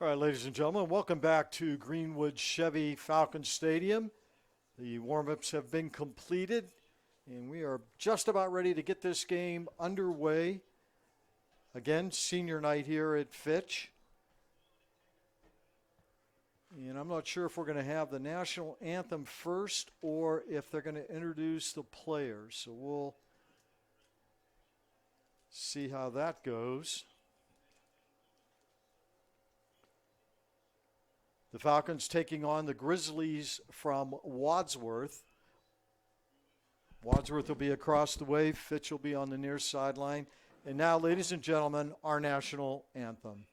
All right, ladies and gentlemen, welcome back to Greenwood Chevy Falcon Stadium. The warm-ups have been completed, and we are just about ready to get this game underway. Again, senior night here at Fitch. And I'm not sure if we're going to have the national anthem first or if they're going to introduce the players. So we'll see how that goes. The Falcons taking on the Grizzlies from Wadsworth. Wadsworth will be across the way. Fitch will be on the near sideline. And now, ladies and gentlemen, our national anthem.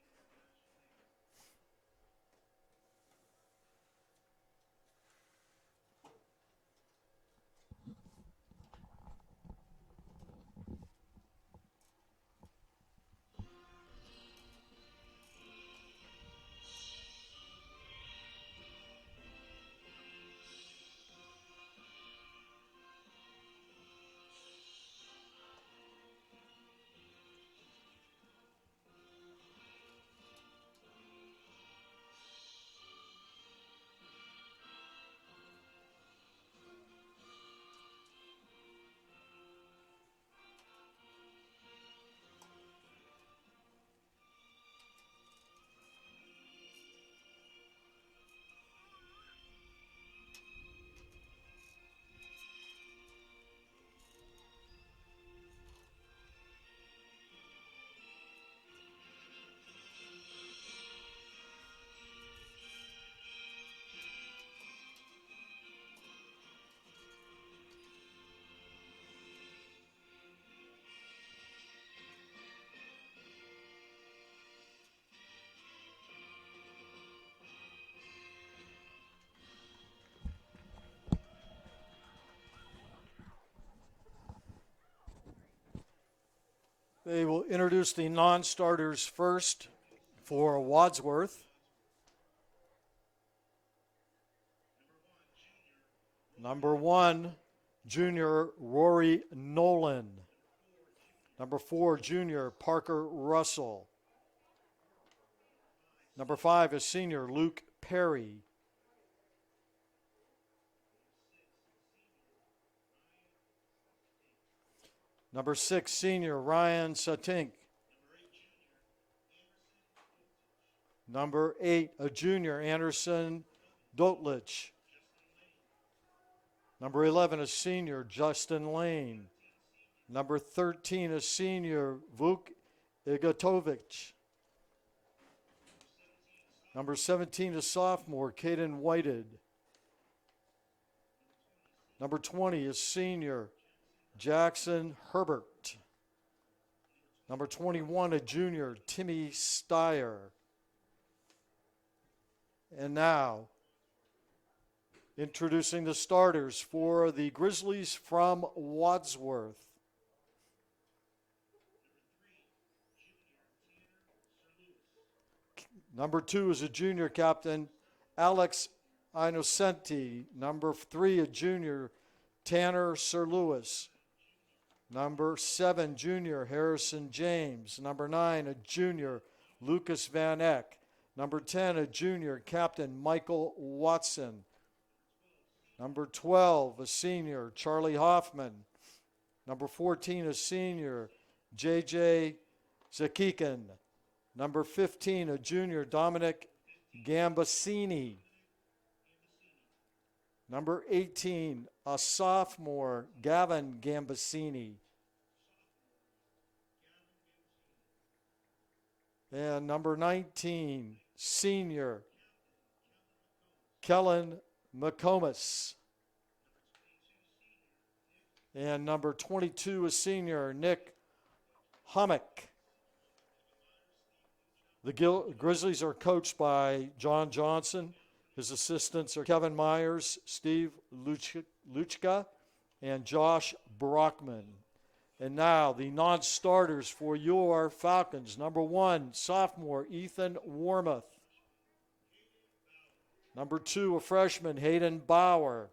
They will introduce the non-starters first for Wadsworth. Number 1, junior Rory Nolan. Number 4, junior Parker Russell. Number 5 is senior Luke Perry. Number 6, senior Ryan Satink. Number 8, a junior Anderson Dotlich. Number 11, a senior Justin Lane. Number 13, a senior Vuk Igatovic. Number 17, a sophomore Caden Whited. Number 20 is senior Jackson Herbert. Number 21, a junior, Timmy Steyer. And now, introducing the starters for the Grizzlies from Wadsworth. Number 2 is a junior captain, Alex Innocenti. Number 3, a junior, Tanner Sir Lewis. Number 7, junior Harrison James. Number 9, a junior Lucas Van Eck. Number 10, a junior Captain Michael Watson. Number 12, a senior Charlie Hoffman. Number 14, a senior J.J. Zakikin. Number 15, a junior Dominic Gambasini. Number 18, a sophomore, Gavin Gambasini. And number 19, senior, Kellen McComas. And number 22, a senior, Nick Hummock. The Grizzlies are coached by John Johnson. His assistants are Kevin Myers, Steve Luchka, and Josh Brockman. And now the non-starters for your Falcons. Number 1, sophomore Ethan Warmoth. Number 2, a freshman Hayden Bauer.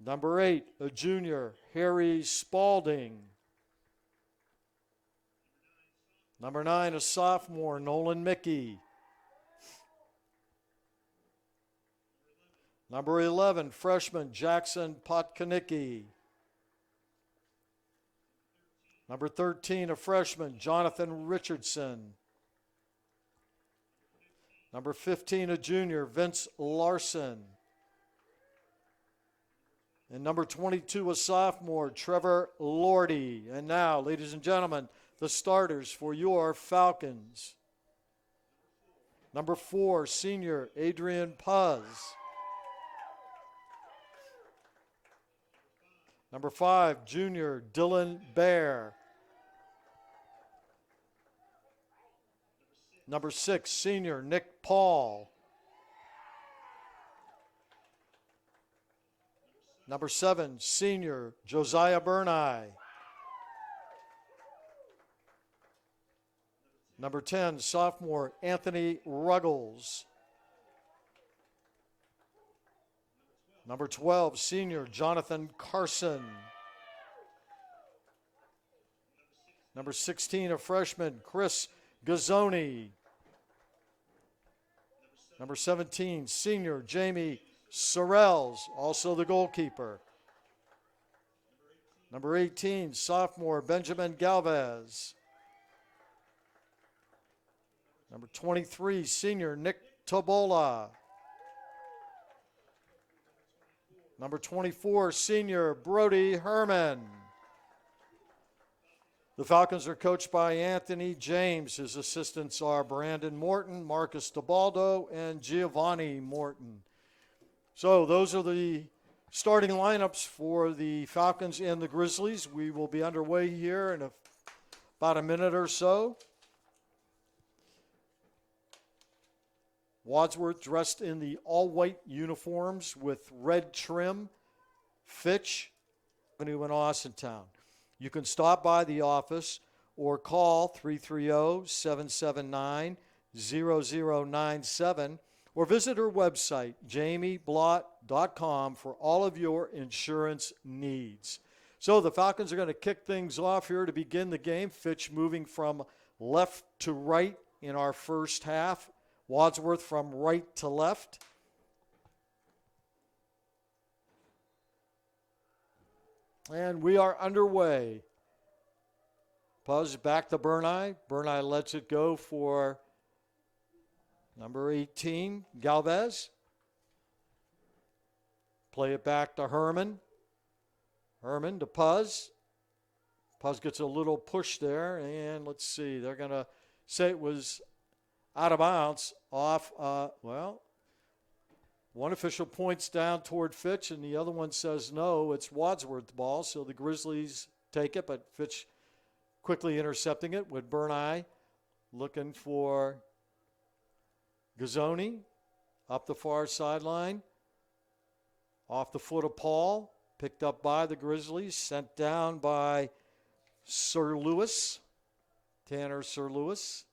Number 8, a junior Harry Spalding. Number 9, a sophomore Nolan Mickey. Number 11, freshman Jackson Potkanicki. Number 13, a freshman, Jonathan Richardson. Number 15, a junior, Vince Larson. And number 22, a sophomore, Trevor Lordy. And now, ladies and gentlemen, the starters for your Falcons. Number 4, senior, Adrian Puz. Number 5, junior, Dylan Bear. Number 6, senior, Nick Paul. Number 7, senior, Josiah Burneye. Number 10, sophomore, Anthony Ruggles. Number 12, senior, Jonathan Carson. Number 16, a freshman, Chris Gazzoni. Number 17, senior, Jamie Sorrells, also the goalkeeper. Number 18, sophomore, Benjamin Galvez. Number 23, senior, Nick Tobola. Number 24, senior, Brody Herman. The Falcons are coached by Anthony James. His assistants are Brandon Morton, Marcus DeBaldo, and Giovanni Morton. So those are the starting lineups for the Falcons and the Grizzlies. We will be underway here in about a minute or so. Wadsworth dressed in the all-white uniforms with red trim. Fitch, Avenue in Austintown. You can stop by the office or call 330-779-0097 or visit her website, jamieblott.com, for all of your insurance needs. So the Falcons are going to kick things off here to begin the game. Fitch moving from left to right in our first half. Wadsworth from right to left. And we are underway. Puz back to Burneye. Burneye lets it go for number 18, Galvez. Play it back to Herman. Herman to Puz. Puz gets a little push there, and let's see. They're going to say it was out of bounds off, one official points down toward Fitch, and the other one says no, it's Wadsworth's ball. So the Grizzlies take it, but Fitch quickly intercepting it with Burneye looking for Gazzoni up the far sideline. Off the foot of Paul, picked up by the Grizzlies, sent down by Sir Lewis, Tanner Sir Lewis.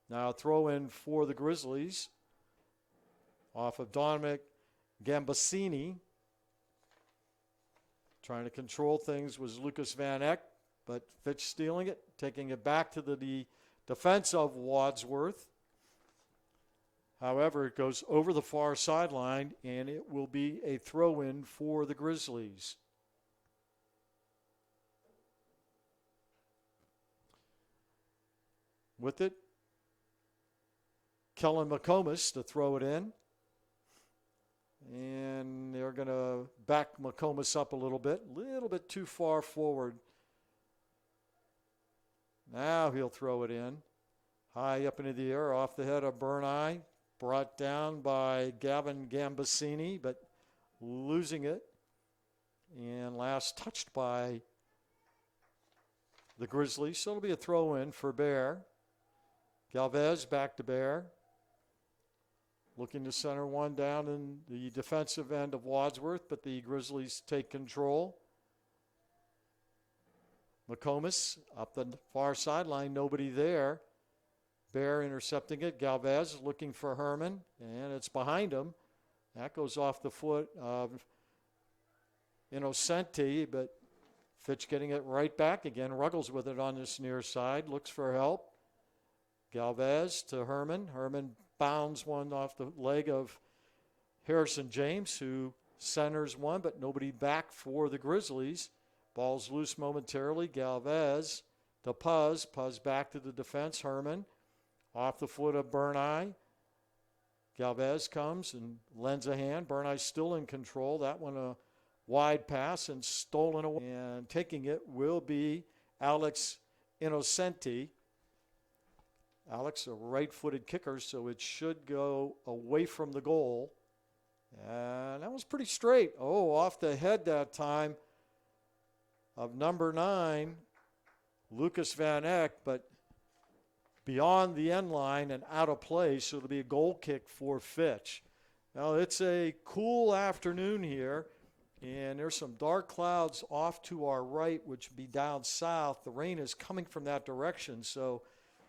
Now throw in for the Grizzlies off of Dominic Gambasini. Trying to control things was Lucas Van Eck, but Fitch stealing it, taking it back to the defense of Wadsworth. However, it goes over the far sideline, and it will be a throw-in for the Grizzlies. With it, Kellen McComas to throw it in. And they're going to back McComas up a little bit too far forward. Now he'll throw it in. High up into the air, off the head of Burneye. Brought down by Gavin Gambasini, but losing it. And last touched by the Grizzlies. So it'll be a throw-in for Bear. Galvez back to Bear. Looking to center one down in the defensive end of Wadsworth, but the Grizzlies take control. McComas up the far sideline, nobody there. Bear intercepting it. Galvez looking for Herman, and it's behind him. That goes off the foot of Innocenti, but Fitch getting it right back again. Ruggles with it on this near side, looks for help. Galvez to Herman. Herman bounds one off the leg of Harrison James, who centers one, but nobody back for the Grizzlies. Ball's loose momentarily. Galvez to Puz. Puz back to the defense. Herman off the foot of Burneye. Galvez comes and lends a hand. Burneye's still in control. That one a wide pass and stolen away. And taking it will be Alex Innocenti. Alex, a right-footed kicker, so it should go away from the goal. And that was pretty straight. Oh, off the head that time of number 9, Lucas Van Eck, but beyond the end line and out of play, so it'll be a goal kick for Fitch. Now, it's a cool afternoon here, and there's some dark clouds off to our right, which would be down south. The rain is coming from that direction, so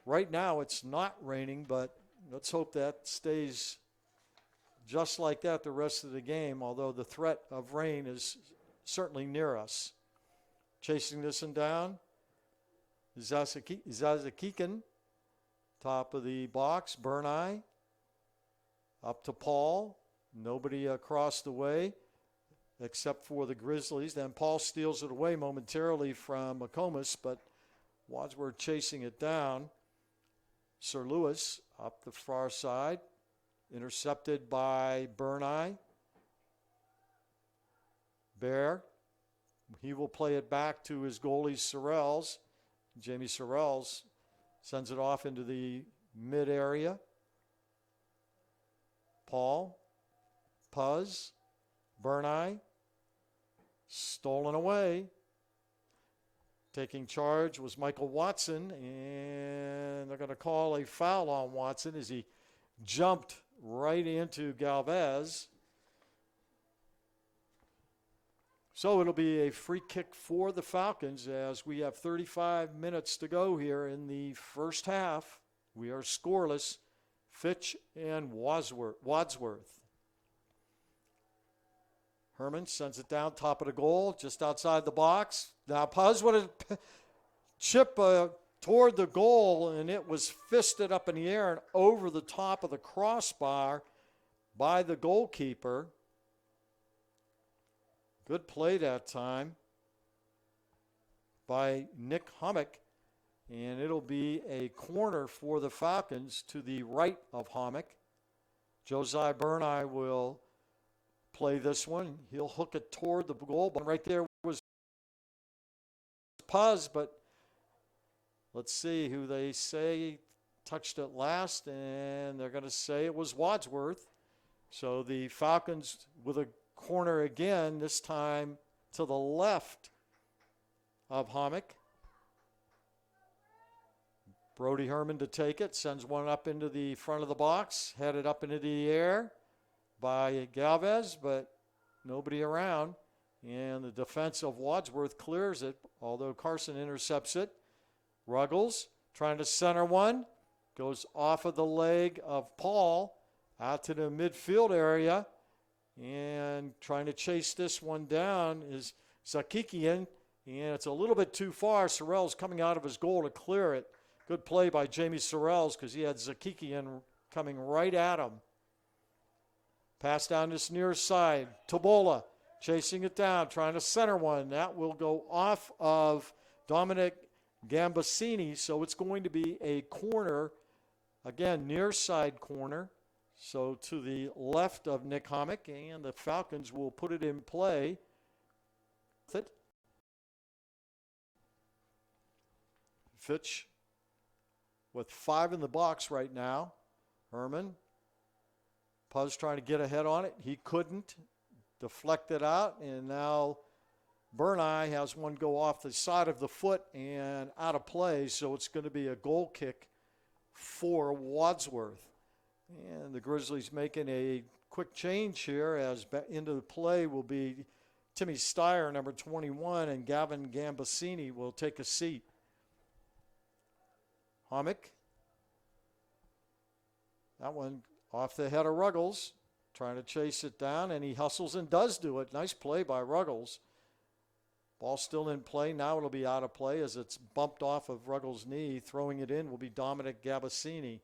right now it's not raining, but let's hope that stays just like that the rest of the game, although the threat of rain is certainly near us. Chasing this one down, Zazakikin, top of the box, Burneye, up to Paul. Nobody across the way except for the Grizzlies. Then Paul steals it away momentarily from McComas, but Wadsworth chasing it down. Sir Lewis up the far side, intercepted by Burneye. Bear, he will play it back to his goalie, Sorrells. Jamie Sorrells sends it off into the mid area. Paul, Puz, Burneye, stolen away. Taking charge was Michael Watson, and they're going to call a foul on Watson as he jumped right into Galvez. So it'll be a free kick for the Falcons as we have 35 minutes to go here in the first half. We are scoreless. Fitch and Wadsworth. Herman sends it down top of the goal, just outside the box. Now Puz with a chip toward the goal, and it was fisted up in the air and over the top of the crossbar by the goalkeeper. Good play that time by Nick Hommick, and it'll be a corner for the Falcons to the right of Hommick. Josiah Burneye will play this one. He'll hook it toward the goal, but right there was Puz, but let's see who they say touched it last, and they're going to say it was Wadsworth. So the Falcons with a corner again, this time to the left of Hommick. Brody Herman to take it, sends one up into the front of the box, headed up into the air by Galvez, but nobody around. And the defense of Wadsworth clears it, although Carson intercepts it. Ruggles trying to center one, goes off of the leg of Paul out to the midfield area. And trying to chase this one down is Zakikian, and it's a little bit too far. Sorrells coming out of his goal to clear it. Good play by Jamie Sorrells because he had Zakikian coming right at him. Pass down this near side. Tobola chasing it down, trying to center one. That will go off of Dominic Gambasini, so it's going to be a corner, again, near side corner. So to the left of Nick Hommick, and the Falcons will put it in play. Fitch with 5 in the box right now. Herman. Puz trying to get ahead on it. He couldn't. Deflected out, and now Burneye has one go off the side of the foot and out of play, so it's going to be a goal kick for Wadsworth. And the Grizzlies making a quick change here as into the play will be Timmy Steyer, number 21, and Gavin Gambasini will take a seat. Hommick. That one off the head of Ruggles, trying to chase it down, and he hustles and does do it. Nice play by Ruggles. Ball still in play. Now it'll be out of play as it's bumped off of Ruggles' knee. Throwing it in will be Dominic Gambasini.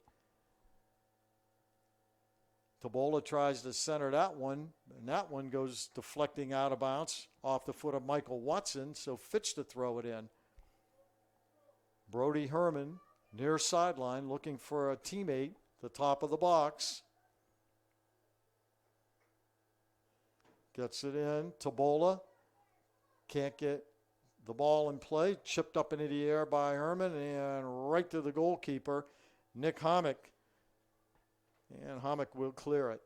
Tabola tries to center that one, and that one goes deflecting out of bounds off the foot of Michael Watson, so Fitch to throw it in. Brody Herman, near sideline, looking for a teammate, the top of the box. Gets it in. Tabola can't get the ball in play. Chipped up into the air by Herman and right to the goalkeeper, Nick Hommick. And Hommick will clear it.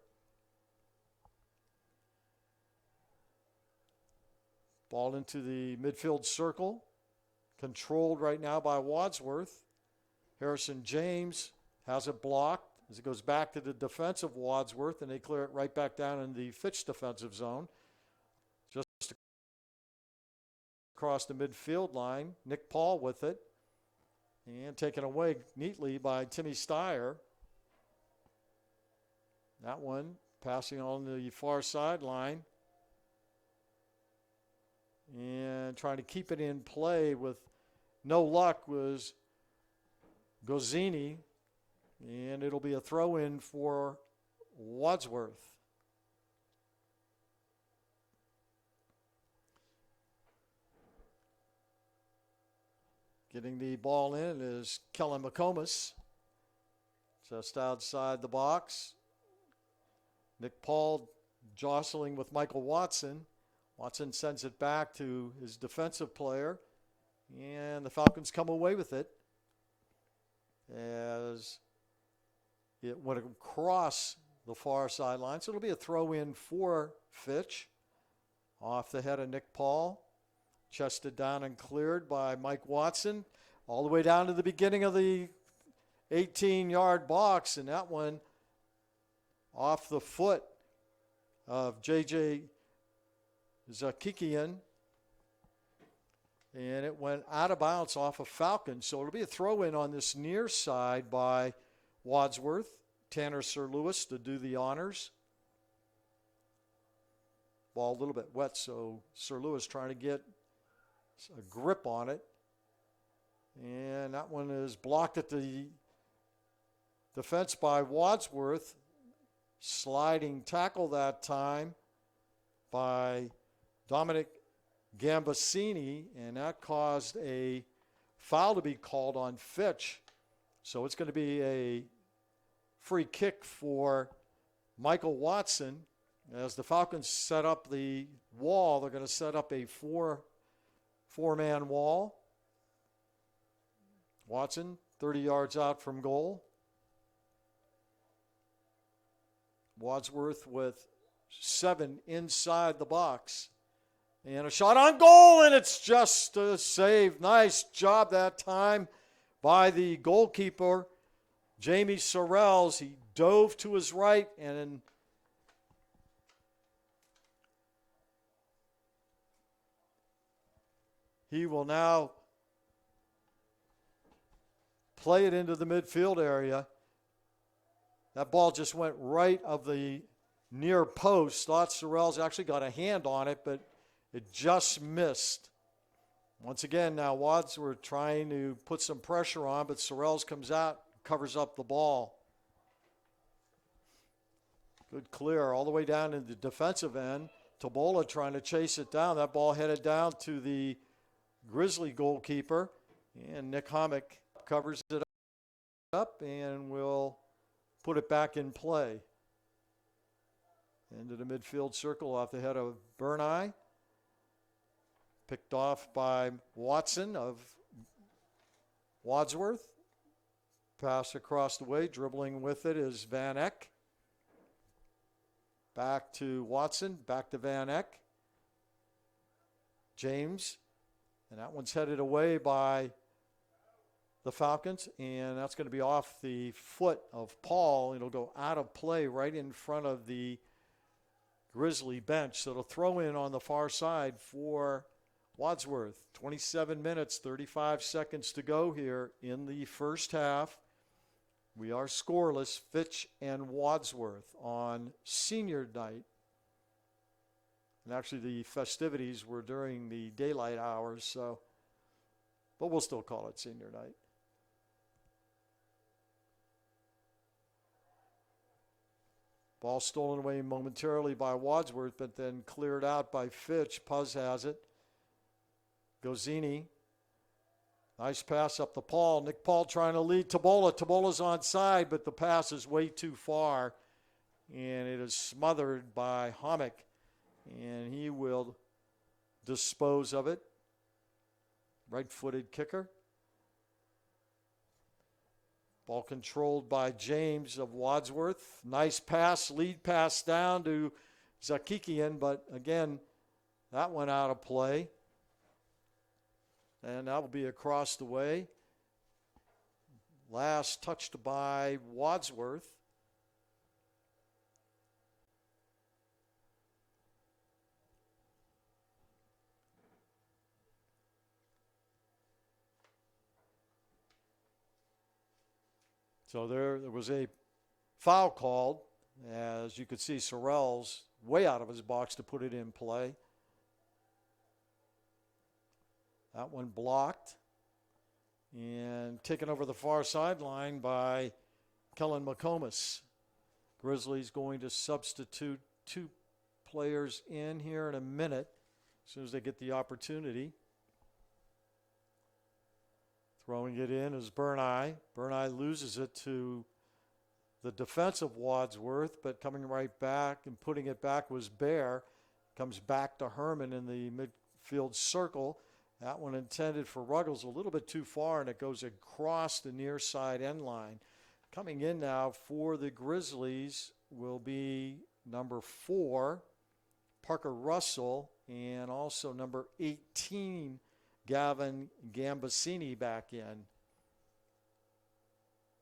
Ball into the midfield circle. Controlled right now by Wadsworth. Harrison James has it blocked as it goes back to the defensive Wadsworth, and they clear it right back down in the Fitch defensive zone. Just across the midfield line, Nick Paul with it. And taken away neatly by Timmy Steyer. That one passing on the far sideline. And trying to keep it in play with no luck was Gozzini. And it'll be a throw-in for Wadsworth. Getting the ball in is Kellen McComas. Just outside the box. Nick Paul jostling with Michael Watson. Watson sends it back to his defensive player. And the Falcons come away with it as it went across the far sideline. So it'll be a throw-in for Fitch. Off the head of Nick Paul. Chested down and cleared by Mike Watson. All the way down to the beginning of the 18-yard box. And that one off the foot of J.J. Zakikian. And it went out of bounds off of Falcon. So it'll be a throw-in on this near side by Wadsworth. Tanner Sir Lewis to do the honors. Ball a little bit wet, so Sir Lewis trying to get a grip on it. And that one is blocked at the defense by Wadsworth. Sliding tackle that time by Dominic Gambasini, and that caused a foul to be called on Fitch. So it's going to be a free kick for Michael Watson. As the Falcons set up the wall, they're going to set up a four-man wall. Watson, 30 yards out from goal. Wadsworth with 7 inside the box. And a shot on goal, and it's just a save. Nice job that time by the goalkeeper, Jamie Sorrells. He dove to his right, and he will now play it into the midfield area. That ball just went right of the near post. Thought Sorrells actually got a hand on it, but it just missed. Once again, now Wadsworth trying to put some pressure on, but Sorrells comes out, covers up the ball. Good clear all the way down in the defensive end. Tabola trying to chase it down. That ball headed down to the Grizzly goalkeeper. And Nick Hommick covers it up and will put it back in play. Into the midfield circle off the head of Burneye. Picked off by Watson of Wadsworth. Pass across the way. Dribbling with it is Van Eck. Back to Watson. Back to Van Eck. James. And that one's headed away by the Falcons. And that's going to be off the foot of Paul. It'll go out of play right in front of the Grizzly bench. So it'll throw in on the far side for Wadsworth. 27 minutes, 35 seconds to go here in the first half. We are scoreless, Fitch and Wadsworth on senior night. And actually the festivities were during the daylight hours, so, but we'll still call it senior night. Ball stolen away momentarily by Wadsworth, but then cleared out by Fitch. Puz has it. Gozzini. Nice pass up the Paul. Nick Paul trying to lead Tabola. Tabola's onside, but the pass is way too far. And it is smothered by Hommick. And he will dispose of it. Right-footed kicker. Ball controlled by James of Wadsworth. Nice pass, lead pass down to Zakikian, but again, that went out of play. And that will be across the way. Last touched by Wadsworth. So there was a foul called, as you could see Sorrell's way out of his box to put it in play. That one blocked and taken over the far sideline by Kellen McComas. Grizzlies going to substitute 2 players in here in a minute as soon as they get the opportunity. Throwing it in is Burneye. Burneye loses it to the defensive Wadsworth, but coming right back and putting it back was Bear. Comes back to Herman in the midfield circle. That one intended for Ruggles, a little bit too far, and it goes across the near side end line. Coming in now for the Grizzlies will be number 4, Parker Russell, and also number 18, Gavin Gambasini back in.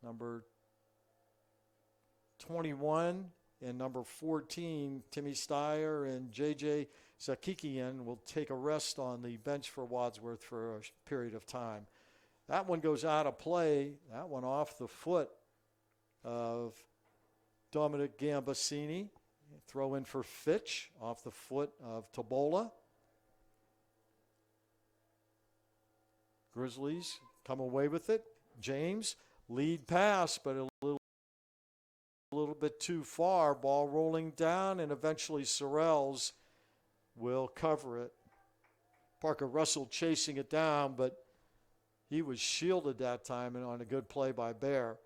Number 21 and number 14, Timmy Steyer and J.J. Zakikian will take a rest on the bench for Wadsworth for a period of time. That one goes out of play. That one off the foot of Dominic Gambasini. Throw in for Fitch off the foot of Tabola. Grizzlies come away with it. James, lead pass, but a little bit too far. Ball rolling down, and eventually Sorrells will cover it. Parker Russell chasing it down, but he was shielded that time and on a good play by Bear.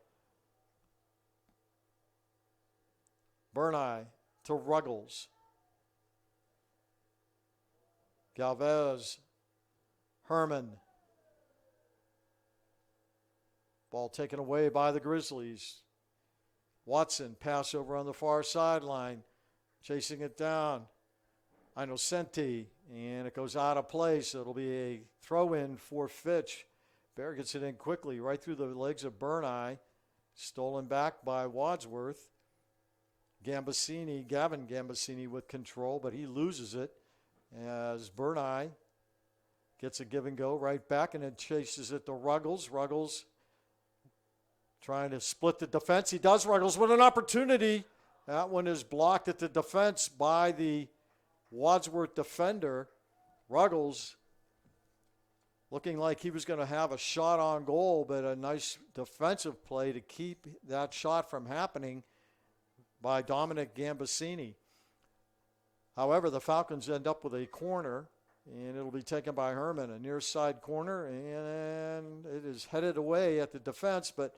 Burneye to Ruggles. Galvez, Herman. Ball taken away by the Grizzlies. Watson, pass over on the far sideline. Chasing it down. Innocenti, and it goes out of play, so it'll be a throw-in for Fitch. Bear gets it in quickly, right through the legs of Burneye. Stolen back by Wadsworth. Gavin Gambasini with control, but he loses it as Burneye gets a give and go right back, and then chases it to Ruggles. Ruggles trying to split the defense. He does. Ruggles with an opportunity. That one is blocked at the defense by the Wadsworth defender. Ruggles looking like he was going to have a shot on goal, but a nice defensive play to keep that shot from happening by Dominic Gambasini. However, the Falcons end up with a corner, and it'll be taken by Herman, a near side corner, and it is headed away at the defense, but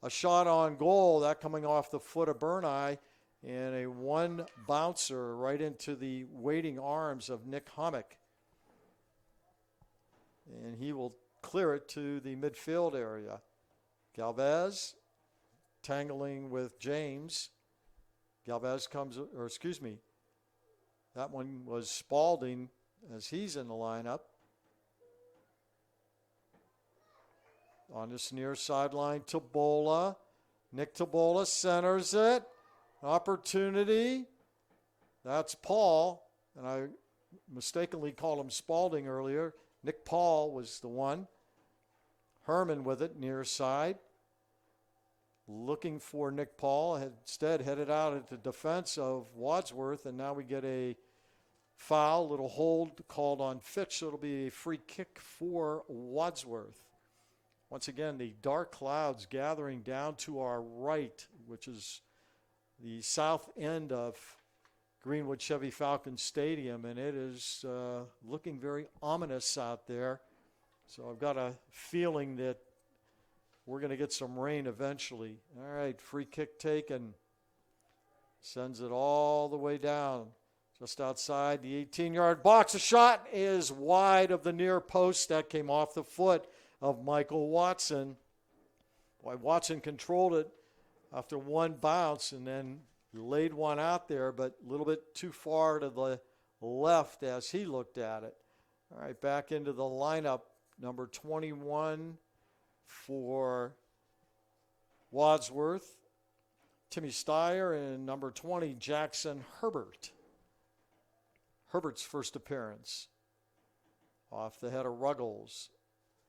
a shot on goal, that coming off the foot of Burneye, and a one bouncer right into the waiting arms of Nick Hommick. And he will clear it to the midfield area. Galvez tangling with James. Galvez comes, that one was Spaulding as he's in the lineup. On this near sideline, Tabola. Nick Tabola centers it. Opportunity. That's Paul. And I mistakenly called him Spaulding earlier. Nick Paul was the one. Herman with it, near side. Looking for Nick Paul. Instead headed out at the defense of Wadsworth. And now we get a foul, little hold called on Fitch. So it'll be a free kick for Wadsworth. Once again, the dark clouds gathering down to our right, which is the south end of Greenwood Chevy Falcon Stadium, and it is looking very ominous out there. So I've got a feeling that we're going to get some rain eventually. All right, free kick taken. Sends it all the way down, just outside the 18-yard box. A shot is wide of the near post. That came off the foot of Michael Watson. Boy, Watson controlled it after one bounce and then laid one out there, but a little bit too far to the left as he looked at it. All right, back into the lineup, number 21 for Wadsworth, Timmy Steyer, and number 20, Jackson Herbert. Herbert's first appearance. Off the head of Ruggles.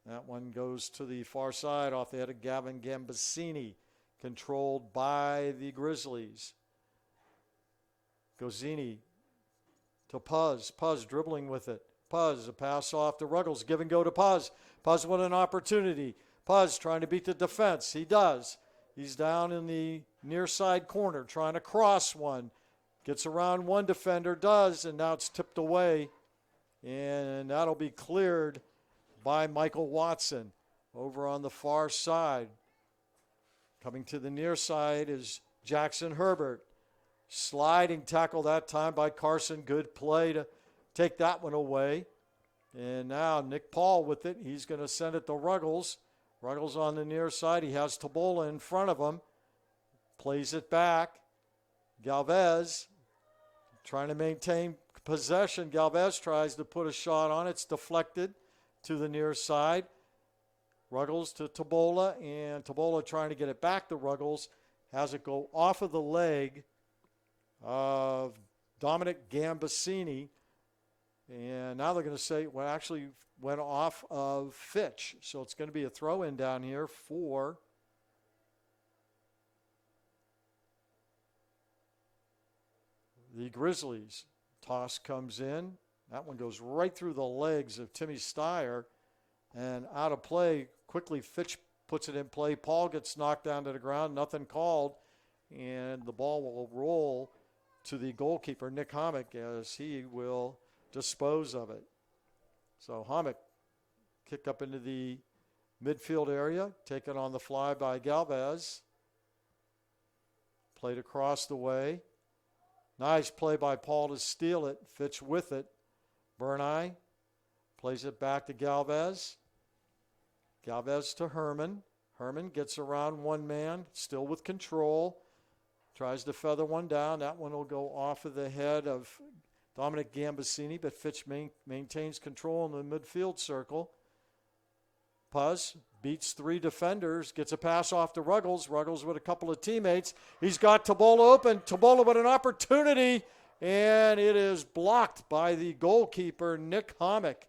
That one goes to the far side off the head of Gavin Gambasini, controlled by the Grizzlies. Gozzini to Puz. Puz dribbling with it. Puz, a pass off to Ruggles. Give and go to Puz. Puz with an opportunity. Puz trying to beat the defense. He does. He's down in the near side corner trying to cross one. Gets around one defender, does, and now it's tipped away. And that'll be cleared by Michael Watson over on the far side. Coming to the near side is Jackson Herbert. Sliding tackle that time by Carson. Good play to take that one away. And now Nick Paul with it. He's going to send it to Ruggles. Ruggles on the near side. He has Tabola in front of him. Plays it back. Galvez trying to maintain possession. Galvez tries to put a shot on it. It's deflected to the near side. Ruggles to Tabola, and Tabola trying to get it back to Ruggles. Has it go off of the leg of Dominic Gambasini. And now they're going to say, well, actually went off of Fitch. So it's going to be a throw-in down here for the Grizzlies. Toss comes in. That one goes right through the legs of Timmy Steyer. And out of play, quickly Fitch puts it in play. Paul gets knocked down to the ground. Nothing called. And the ball will roll to the goalkeeper, Nick Hommick, as he will dispose of it. So Hommick kicked up into the midfield area, taken on the fly by Galvez. Played across the way. Nice play by Paul to steal it. Fitch with it. Burneye plays it back to Galvez. Galvez to Herman. Herman gets around one man, still with control. Tries to feather one down. That one will go off of the head of Dominic Gambasini, but Fitch maintains control in the midfield circle. Puz beats three defenders, gets a pass off to Ruggles. Ruggles with a couple of teammates. He's got Tabola open. Tabola with an opportunity, and it is blocked by the goalkeeper, Nick Hommick.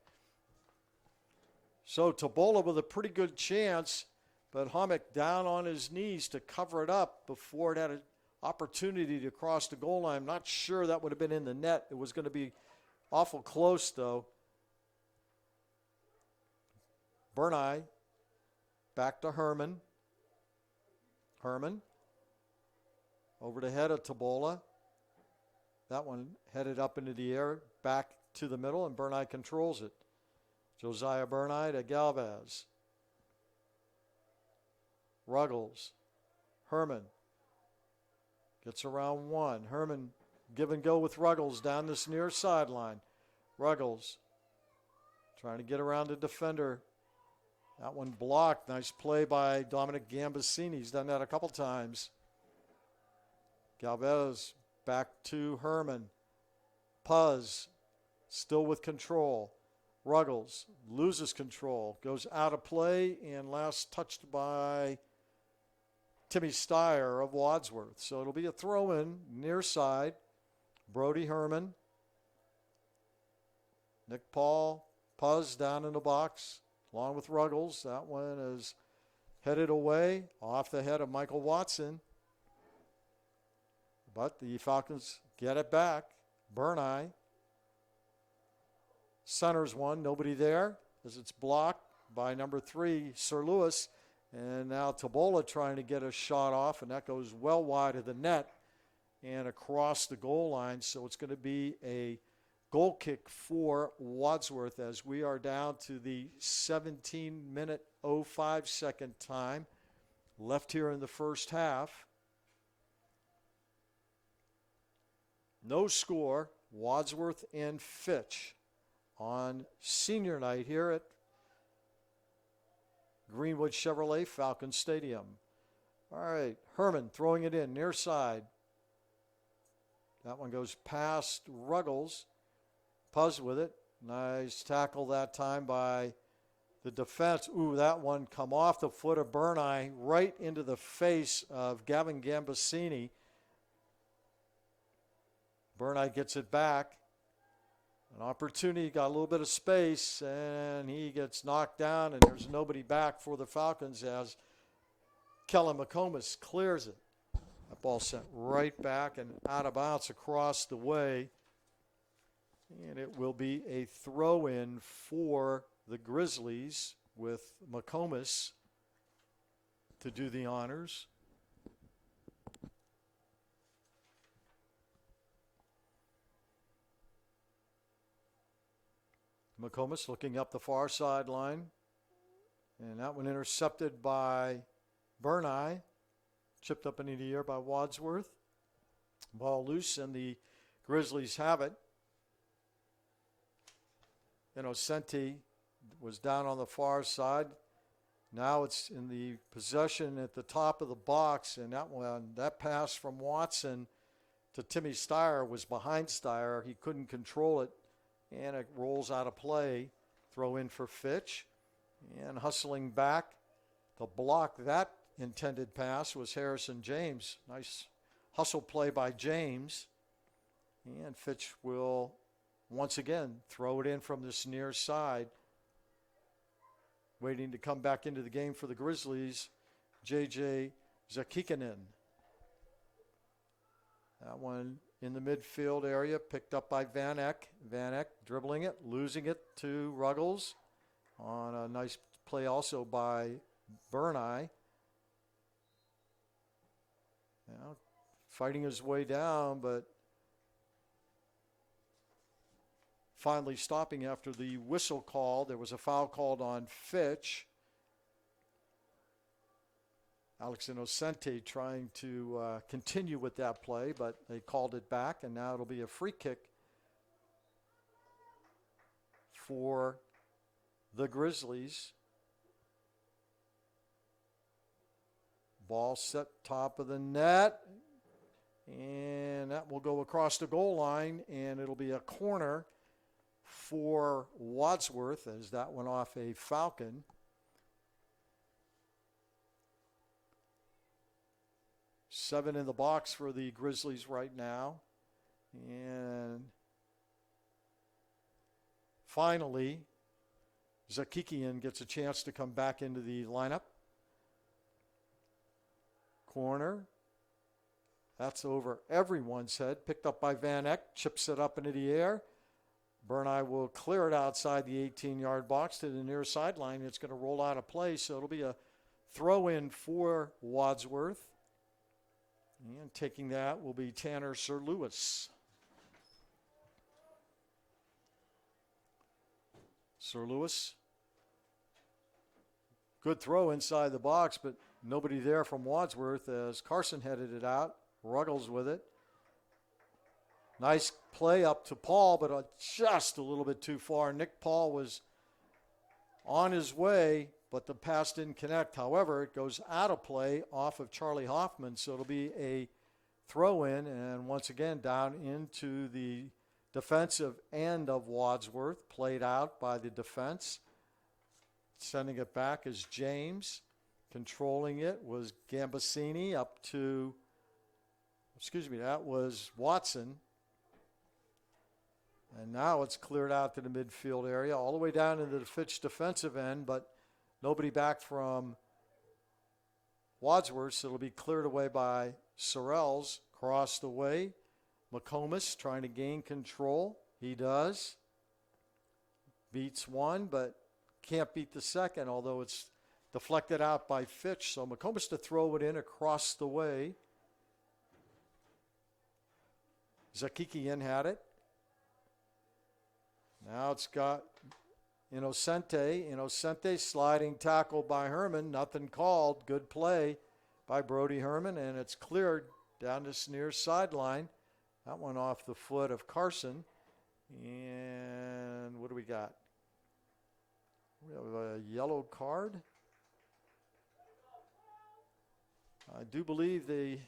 So Tabola with a pretty good chance, but Hommick down on his knees to cover it up before it had an opportunity to cross the goal line. I'm not sure that would have been in the net. It was going to be awful close, though. Burneye back to Herman. Herman over the head of Tabola. That one headed up into the air, back to the middle, and Burneye controls it. Josiah Burneye to Galvez. Ruggles. Herman gets around one. Herman give and go with Ruggles down this near sideline. Ruggles trying to get around the defender. That one blocked. Nice play by Dominic Gambasini. He's done that a couple times. Galvez back to Herman. Puz still with control. Ruggles loses control. Goes out of play and last touched by Timmy Steyer of Wadsworth. So it'll be a throw-in near side. Brody Herman. Nick Paul. Puz down in the box along with Ruggles. That one is headed away off the head of Michael Watson. But the Falcons get it back. Burneye centers one. Nobody there as it's blocked by number 3, Sir Lewis. And now Tabola trying to get a shot off, and that goes well wide of the net. and across the goal line. So it's going to be a goal kick for Wadsworth as we are down to the 17-minute 05-second time left here in the first half. No score, Wadsworth and Fitch on senior night here at Greenwood Chevrolet Falcon Stadium. All right, Herman throwing it in, near side. That one goes past Ruggles. Puzz with it. Nice tackle that time by the defense. Ooh, that one come off the foot of Burneye right into the face of Gavin Gambasini. Burneye gets it back. An opportunity, got a little bit of space, and he gets knocked down, and there's nobody back for the Falcons as Kellen McComas clears it. That ball sent right back and out of bounds across the way. And it will be a throw-in for the Grizzlies with McComas to do the honors. McComas looking up the far sideline. And that one intercepted by Burneye. Chipped up into the air by Wadsworth. Ball loose, and the Grizzlies have it. Innocenti was down on the far side. Now it's in the possession at the top of the box, and that pass from Watson to Timmy Steyer was behind Steyer. He couldn't control it, and it rolls out of play. Throw in for Fitch, and hustling back to block that intended pass was Harrison James. Nice hustle play by James, and Fitch will once again throw it in from this near side. Waiting to come back into the game for the Grizzlies, J.J. Zakikanen. That one in the midfield area, picked up by Van Eck. Van Eck dribbling it, losing it to Ruggles on a nice play also by Burneye. Now, fighting his way down, but finally stopping after the whistle call. There was a foul called on Fitch. Alex Innocenti trying to continue with that play, but they called it back, and now it'll be a free kick for the Grizzlies. Ball set top of the net, and that will go across the goal line, and it'll be a corner for Wadsworth as that went off a Falcon. Seven in the box for the Grizzlies right now. And finally, Zakikian gets a chance to come back into the lineup. Corner. That's over everyone's head. Picked up by Van Eck. Chips it up into the air. Burneye will clear it outside the 18-yard box to the near sideline. It's going to roll out of play, so it'll be a throw-in for Wadsworth. And taking that will be Tanner Sir Lewis. Sir Lewis. Good throw inside the box, but nobody there from Wadsworth as Carson headed it out. Ruggles with it. Nice play up to Paul, but just a little bit too far. Nick Paul was on his way, but the pass didn't connect. However, it goes out of play off of Charlie Hoffman, so it'll be a throw-in, and once again down into the defensive end of Wadsworth, played out by the defense. Sending it back is James. Controlling it was Gambasini up to, that was Watson. And now it's cleared out to the midfield area, all the way down into the Fitch defensive end, but nobody back from Wadsworth, so it'll be cleared away by Sorrells. Across the way, McComas trying to gain control. He does. Beats one, but can't beat the second, although it's deflected out by Fitch. So McComas to throw it in across the way. Zakikian had it. Now it's got Innocente. Innocente sliding tackle by Herman. Nothing called. Good play by Brody Herman, and it's cleared down this near sideline. That one off the foot of Carson. And what do we got? We have a yellow card. I do believe they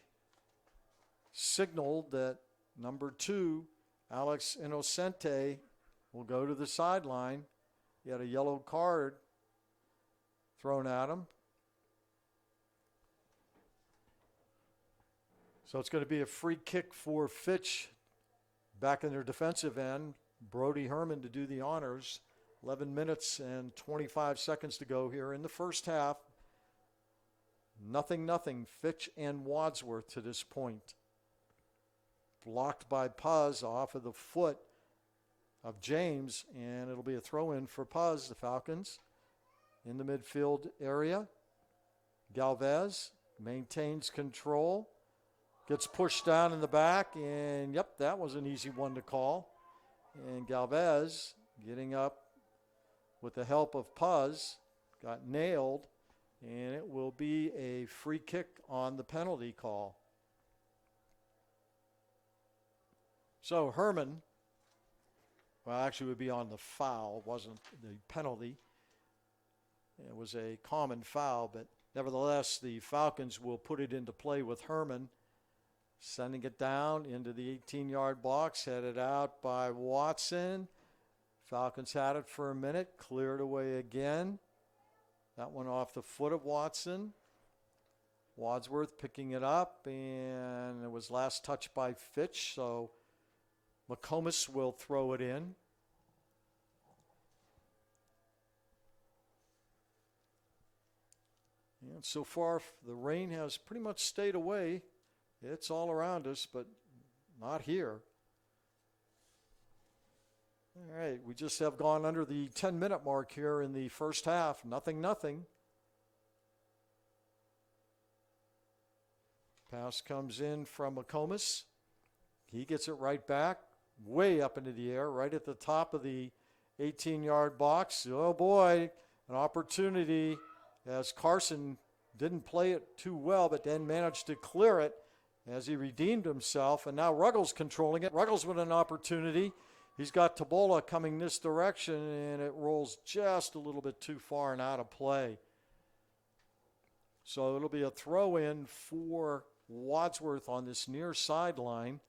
signaled that number 2, Alex Innocente, will go to the sideline. He had a yellow card thrown at him. So it's going to be a free kick for Fitch back in their defensive end. Brody Herman to do the honors. 11 minutes and 25 seconds to go here in the first half. 0-0, Fitch and Wadsworth to this point. Blocked by Puz off of the foot of James, and it'll be a throw-in for Puz, the Falcons. In the midfield area, Galvez maintains control. Gets pushed down in the back, and yep, that was an easy one to call. And Galvez getting up with the help of Puz, got nailed, and it will be a free kick on the penalty call. So Herman, well, actually would be on the foul, wasn't the penalty. It was a common foul, but nevertheless, the Falcons will put it into play with Herman. Sending it down into the 18-yard box, headed out by Watson. Falcons had it for a minute, cleared away again. That one off the foot of Watson. Wadsworth picking it up, and it was last touched by Fitch, so McComas will throw it in. And so far, the rain has pretty much stayed away. It's all around us, but not here. All right, we just have gone under the 10-minute mark here in the first half. 0-0. Pass comes in from McComas. He gets it right back, way up into the air, right at the top of the 18-yard box. Oh, boy, an opportunity as Carson didn't play it too well, but then managed to clear it as he redeemed himself. And now Ruggles controlling it. Ruggles with an opportunity. He's got Tabola coming this direction, and it rolls just a little bit too far and out of play. So it'll be a throw-in for Wadsworth on this near sideline.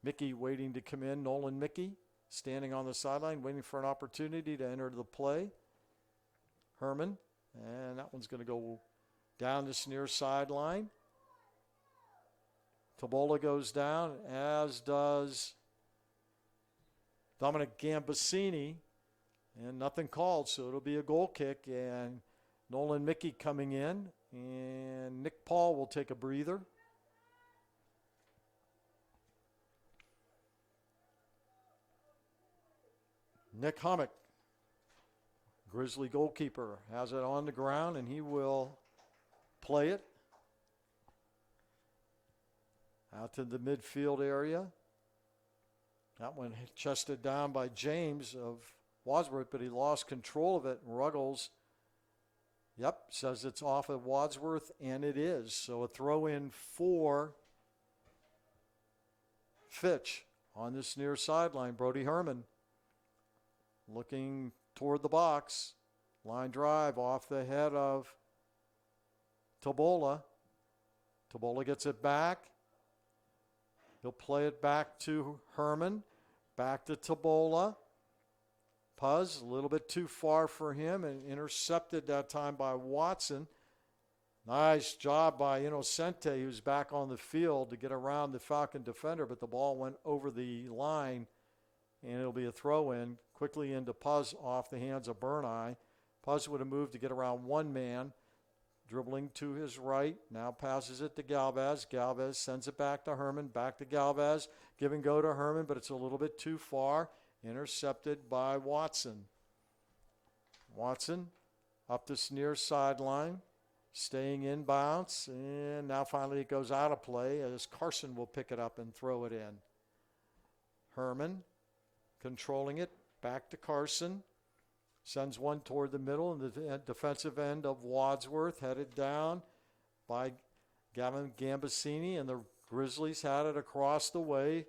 Mickey waiting to come in. Nolan Mickey standing on the sideline, waiting for an opportunity to enter the play. Herman, and that one's going to go down this near sideline. Tabola goes down, as does Dominic Gambasini, and nothing called, so it'll be a goal kick. And Nolan Mickey coming in, and Nick Paul will take a breather. Nick Hummock, Grizzly goalkeeper, has it on the ground, and he will play it out to the midfield area. That one chested down by James of Wadsworth, but he lost control of it. And Ruggles, says it's off of Wadsworth, and it is. So a throw-in for Fitch on this near sideline. Brody Herman looking toward the box. Line drive off the head of Tabola. Tabola gets it back. He'll play it back to Herman. Back to Tabola. Puz, a little bit too far for him, and intercepted that time by Watson. Nice job by Innocente, who's back on the field to get around the Falcon defender, but the ball went over the line, and it'll be a throw-in quickly into Puz off the hands of Burneye. Puz would have moved to get around one man, dribbling to his right. Now passes it to Galvez. Galvez sends it back to Herman. Back to Galvez. Give and go to Herman, but it's a little bit too far. Intercepted by Watson. Watson up this near sideline, staying in bounds, and now finally it goes out of play as Carson will pick it up and throw it in. Herman controlling it, back to Carson, sends one toward the middle and the defensive end of Wadsworth, headed down by Gavin Gambasini, and the Grizzlies had it across the way.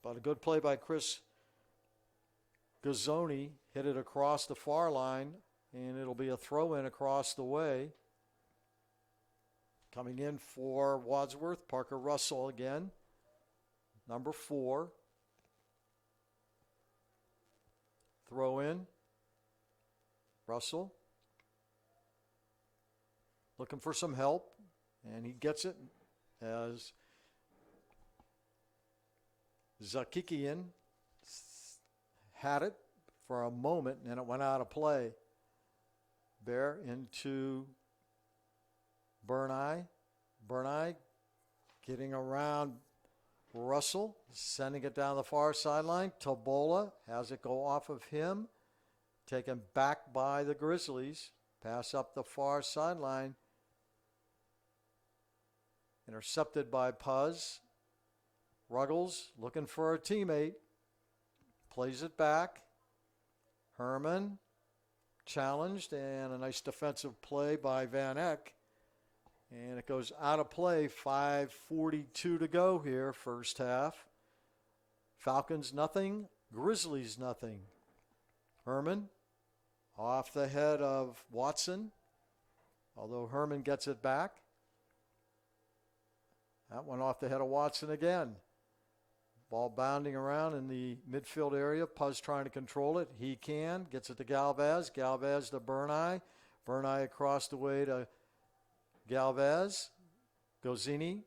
But a good play by Chris Gazzoni, hit it across the far line, and it'll be a throw-in across the way. Coming in for Wadsworth, Parker Russell again, number 4. Throw in. Russell looking for some help, and he gets it as Zakikian had it for a moment, and it went out of play. Bear into Bernai. Bernai getting around Russell, sending it down the far sideline. Tabola has it go off of him. Taken back by the Grizzlies. Pass up the far sideline. Intercepted by Puz. Ruggles looking for a teammate. Plays it back. Herman challenged, and a nice defensive play by Van Eck. And it goes out of play. 5:42 to go here, first half. Falcons nothing, Grizzlies nothing. Herman off the head of Watson, although Herman gets it back. That one off the head of Watson again. Ball bounding around in the midfield area. Puz trying to control it. He can. Gets it to Galvez. Galvez to Bernai. Bernai across the way to Galvez. Gozzini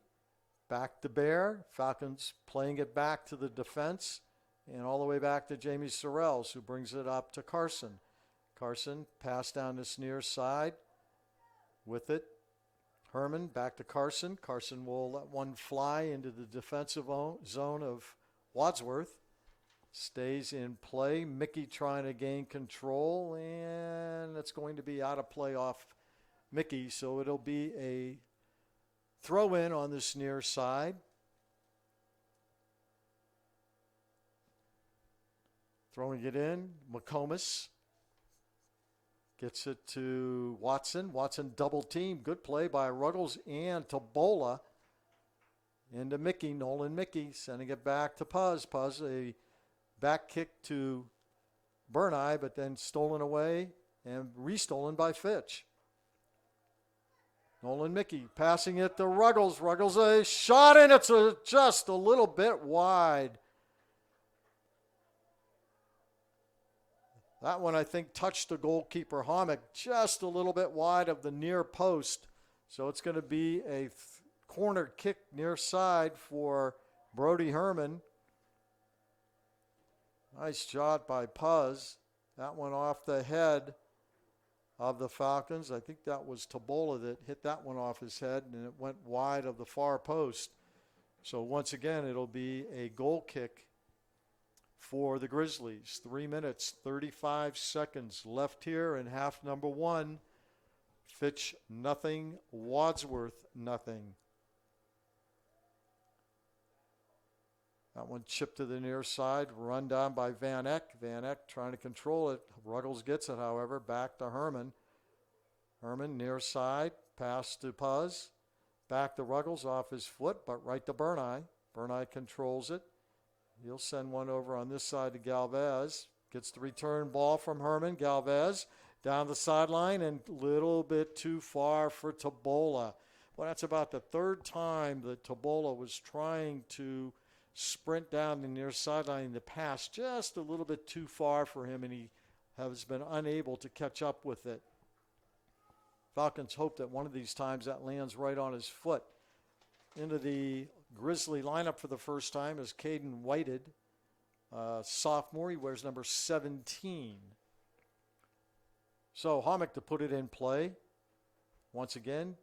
back to Bear. Falcons playing it back to the defense and all the way back to Jamie Sorrells, who brings it up to Carson. Carson pass down this near side with it. Herman back to Carson. Carson will let one fly into the defensive zone of Wadsworth. Stays in play. Mickey trying to gain control, and it's going to be out of play off Mickey, so it'll be a throw-in on this near side. Throwing it in, McComas gets it to Watson. Watson double team. Good play by Ruggles and Tabola. Into Mickey. Nolan Mickey sending it back to Puz. Puz, a back kick to Bernai, but then stolen away and restolen by Fitch. Nolan Mickey passing it to Ruggles. Ruggles a shot, and it's just a little bit wide. That one, I think, touched the goalkeeper, Homick, just a little bit wide of the near post. So it's going to be a corner kick near side for Brody Herman. Nice shot by Puz. That one off the head of the Falcons. I think that was Tabola that hit that one off his head, and it went wide of the far post. So once again, it'll be a goal kick for the Grizzlies. 3 minutes, 35 seconds left here in half number 1. Fitch nothing, Wadsworth nothing. That one chipped to the near side, run down by Van Eck. Van Eck trying to control it. Ruggles gets it, however, back to Herman. Herman near side, pass to Puz. Back to Ruggles off his foot, but right to Bernai. Bernai controls it. He'll send one over on this side to Galvez. Gets the return ball from Herman. Galvez down the sideline and a little bit too far for Tabola. Well, that's about the third time that Tabola was trying to sprint down the near sideline in the pass. Just a little bit too far for him, and he has been unable to catch up with it. Falcons hope that one of these times that lands right on his foot. Into the Grizzly lineup for the first time is Caden Whited, sophomore. He wears number 17. So Homick to put it in play. Once again,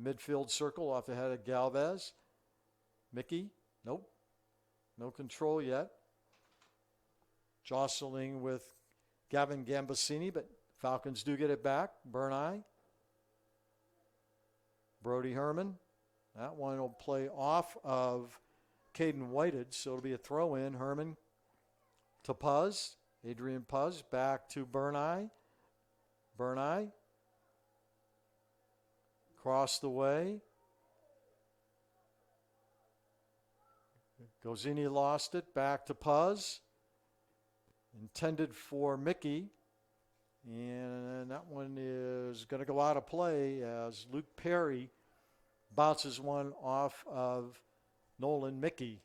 midfield circle off the head of Galvez. Mickey, nope, no control yet. Jostling with Gavin Gambasini, but Falcons do get it back. Burneye. Brody Herman. That one will play off of Caden Whited, so it'll be a throw-in. Herman to Puz. Adrian Puz back to Burneye. Burneye. Cross the way. Gosini lost it. Back to Puz. Intended for Mickey. And that one is going to go out of play as Luke Perry bounces one off of Nolan Mickey.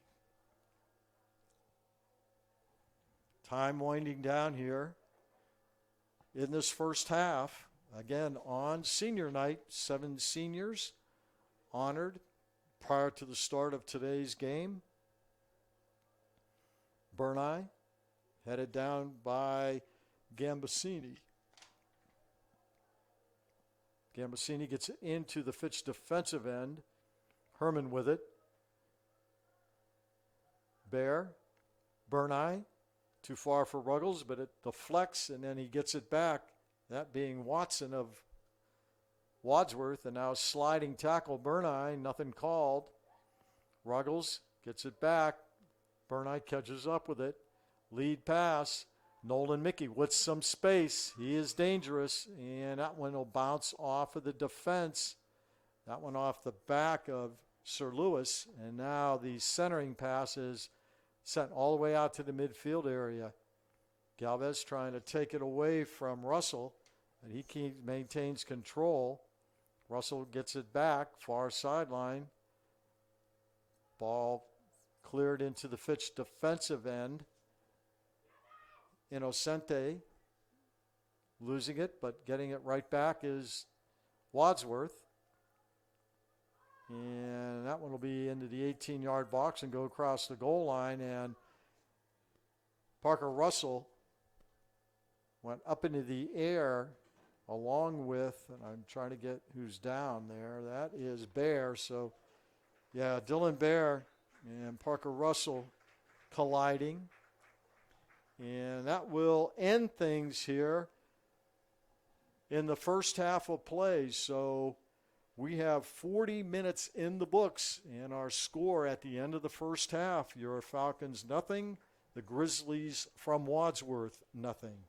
Time winding down here in this first half. Again, on senior night, 7 seniors honored prior to the start of today's game. Burneye headed down by Gambasini. Gambasini gets into the Fitch defensive end. Herman with it. Bear. Burneye. Too far for Ruggles, but it deflects, and then he gets it back. That being Watson of Wadsworth, and now sliding tackle Burneye. Nothing called. Ruggles gets it back. Burneye catches up with it. Lead pass. Nolan Mickey with some space. He is dangerous, and that one will bounce off of the defense. That one off the back of Sir Lewis, and now the centering pass is sent all the way out to the midfield area. Galvez trying to take it away from Russell, and he maintains control. Russell gets it back, far sideline. Ball cleared into the Fitch defensive end. Innocente losing it, but getting it right back is Wadsworth. And that one will be into the 18-yard box and go across the goal line. And Parker Russell went up into the air along with, and I'm trying to get who's down there. That is Bear. So, yeah, Dylan Bear and Parker Russell colliding. And that will end things here in the first half of play. So we have 40 minutes in the books, and our score at the end of the first half, your Falcons nothing, the Grizzlies from Wadsworth nothing.